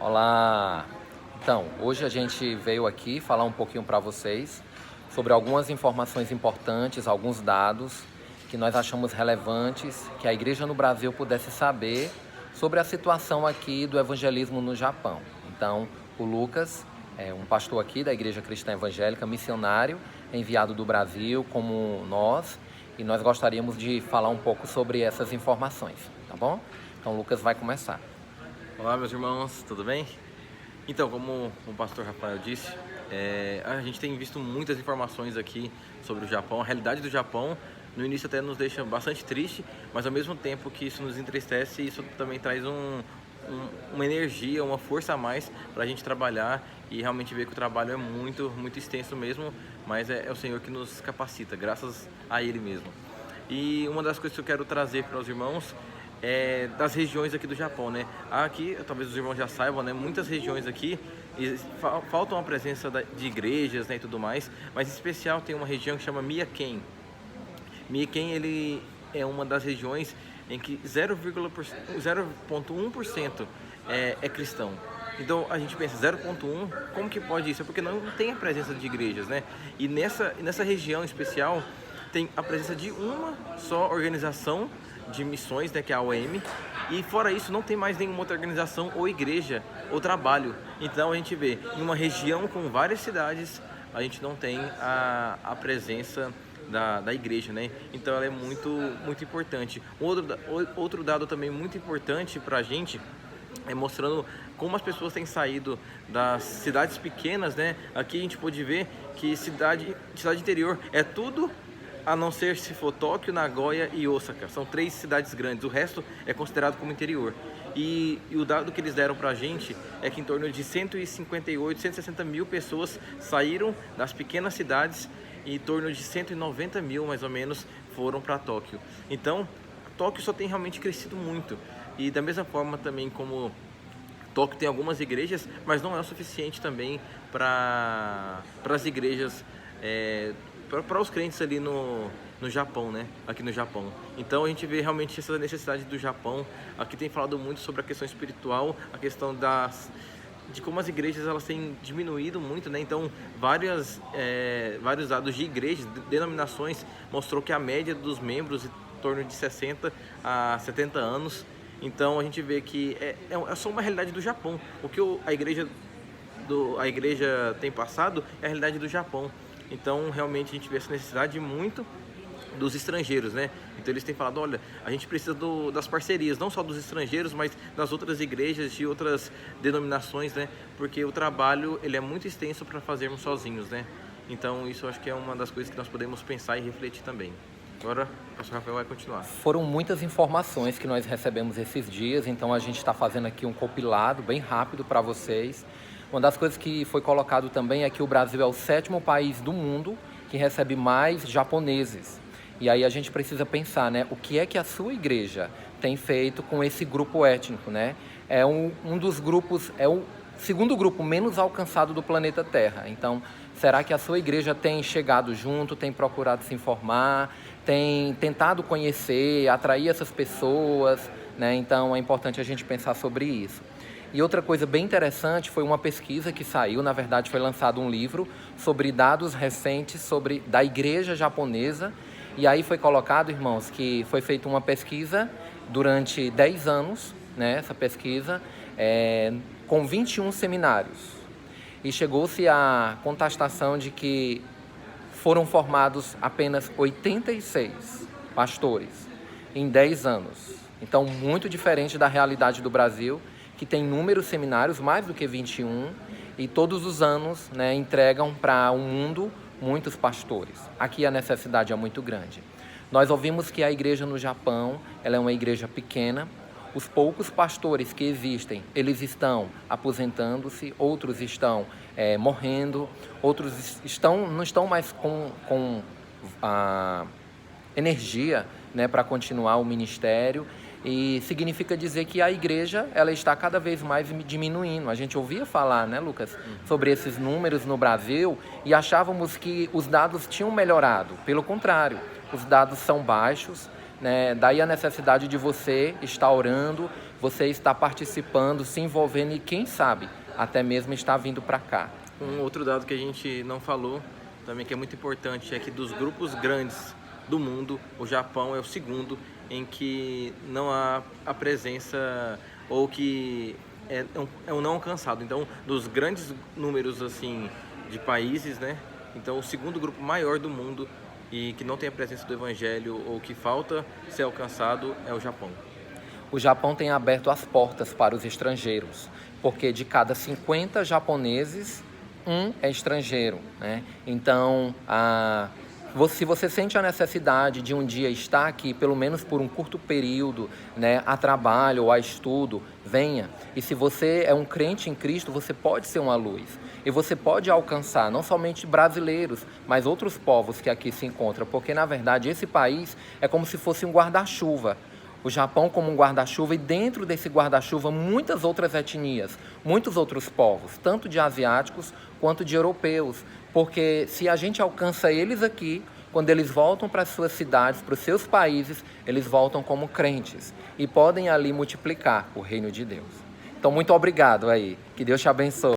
Olá! Então, hoje a gente veio aqui falar um pouquinho para vocês sobre algumas informações importantes, alguns dados que nós achamos relevantes que a igreja no Brasil pudesse saber sobre a situação aqui do evangelismo no Japão. Então, o Lucas é um pastor aqui da Igreja Cristã Evangélica, missionário, enviado do Brasil como nós, e nós gostaríamos de falar um pouco sobre essas informações, tá bom? Então, o Lucas vai começar. Olá, meus irmãos, tudo bem? Então, como o pastor Rafael disse, a gente tem visto muitas informações aqui sobre o Japão. A realidade do Japão, no início até nos deixa bastante triste, mas ao mesmo tempo que isso nos entristece, isso também traz uma energia, uma força a mais para a gente trabalhar e realmente ver que o trabalho é muito extenso mesmo, mas é o Senhor que nos capacita, graças a Ele mesmo. E uma das coisas que eu quero trazer para os irmãos das regiões aqui do Japão, né? Aqui, talvez os irmãos já saibam, né? Muitas regiões aqui faltam a presença de igrejas, né, e tudo mais, mas em especial tem uma região que chama Miyake. Miyake, ele é uma das regiões em que 0,1% é cristão. Então a gente pensa, 0,1, como que pode isso? É porque não tem a presença de igrejas, né? E nessa região especial tem a presença de uma só organização de missões, né, que é a OM, e fora isso não tem mais nenhuma outra organização ou igreja ou trabalho. Então a gente vê, em uma região com várias cidades, a gente não tem a presença da igreja, né? Então ela é muito importante. Outro dado também muito importante para a gente é mostrando como as pessoas têm saído das cidades pequenas, né? Aqui a gente pode ver que cidade interior é tudo a não ser se for Tóquio, Nagoya e Osaka. São 3 cidades grandes, o resto é considerado como interior. E o dado que eles deram pra gente é que em torno de 158, 160 mil pessoas saíram das pequenas cidades e em torno de 190 mil, mais ou menos, foram para Tóquio. Então, Tóquio só tem realmente crescido muito. E da mesma forma também como Tóquio tem algumas igrejas, mas não é o suficiente também para as igrejas, para os crentes ali no Japão, né? Aqui no Japão. Então a gente vê realmente essa necessidade do Japão. Aqui tem falado muito sobre a questão espiritual, a questão de como as igrejas elas têm diminuído muito, né? Então vários dados de igrejas, denominações, mostrou que a média dos membros em torno de 60 a 70 anos. Então a gente vê que é só uma realidade do Japão. O que a igreja tem passado é a realidade do Japão. Então realmente a gente vê essa necessidade muito dos estrangeiros, né? Então eles têm falado, olha, a gente precisa das parcerias, não só dos estrangeiros, mas das outras igrejas, de outras denominações, né? Porque o trabalho ele é muito extenso para fazermos sozinhos, né? Então isso eu acho que é uma das coisas que nós podemos pensar e refletir também. Agora o pastor Rafael vai continuar. Foram muitas informações que nós recebemos esses dias, então a gente está fazendo aqui um compilado bem rápido para vocês. Uma das coisas que foi colocado também é que o Brasil é o 7º país do mundo que recebe mais japoneses. E aí a gente precisa pensar, né, o que é que a sua igreja tem feito com esse grupo étnico, né? É um dos grupos, é o segundo grupo menos alcançado do planeta Terra. Então, será que a sua igreja tem chegado junto, tem procurado se informar, tem tentado conhecer, atrair essas pessoas, né? Então, é importante a gente pensar sobre isso. E outra coisa bem interessante foi uma pesquisa que saiu, na verdade foi lançado um livro sobre dados recentes da igreja japonesa. E aí foi colocado, irmãos, que foi feita uma pesquisa durante 10 anos, né, essa pesquisa, com 21 seminários. E chegou-se à contestação de que foram formados apenas 86 pastores em 10 anos. Então, muito diferente da realidade do Brasil, que tem inúmeros seminários, mais do que 21, e todos os anos, né, entregam para o mundo muitos pastores. Aqui a necessidade é muito grande. Nós ouvimos que a igreja no Japão, ela é uma igreja pequena. Os poucos pastores que existem, eles estão aposentando-se, outros estão morrendo, outros não estão mais com a energia, né, para continuar o ministério. E significa dizer que a igreja ela está cada vez mais diminuindo. A gente ouvia falar, né, Lucas, sobre esses números no Brasil e achávamos que os dados tinham melhorado. Pelo contrário, os dados são baixos, né? Daí a necessidade de você estar orando, você está participando, se envolvendo e, quem sabe, até mesmo está vindo para cá. Um outro dado que a gente não falou, também que é muito importante, é que dos grupos grandes do mundo, o Japão é o segundo em que não há a presença, ou que é um não alcançado. Então, dos grandes números assim de países, né? Então, o segundo grupo maior do mundo e que não tem a presença do Evangelho, ou que falta ser alcançado, é o Japão. O Japão tem aberto as portas para os estrangeiros, porque de cada 50 japoneses, um é estrangeiro, né? Então, se você sente a necessidade de um dia estar aqui, pelo menos por um curto período, né, a trabalho ou a estudo, venha. E se você é um crente em Cristo, você pode ser uma luz. E você pode alcançar não somente brasileiros, mas outros povos que aqui se encontram, porque na verdade esse país é como se fosse um guarda-chuva. O Japão como um guarda-chuva, e dentro desse guarda-chuva muitas outras etnias, muitos outros povos, tanto de asiáticos quanto de europeus, porque se a gente alcança eles aqui, quando eles voltam para as suas cidades, para os seus países, eles voltam como crentes e podem ali multiplicar o reino de Deus. Então, muito obrigado aí, que Deus te abençoe.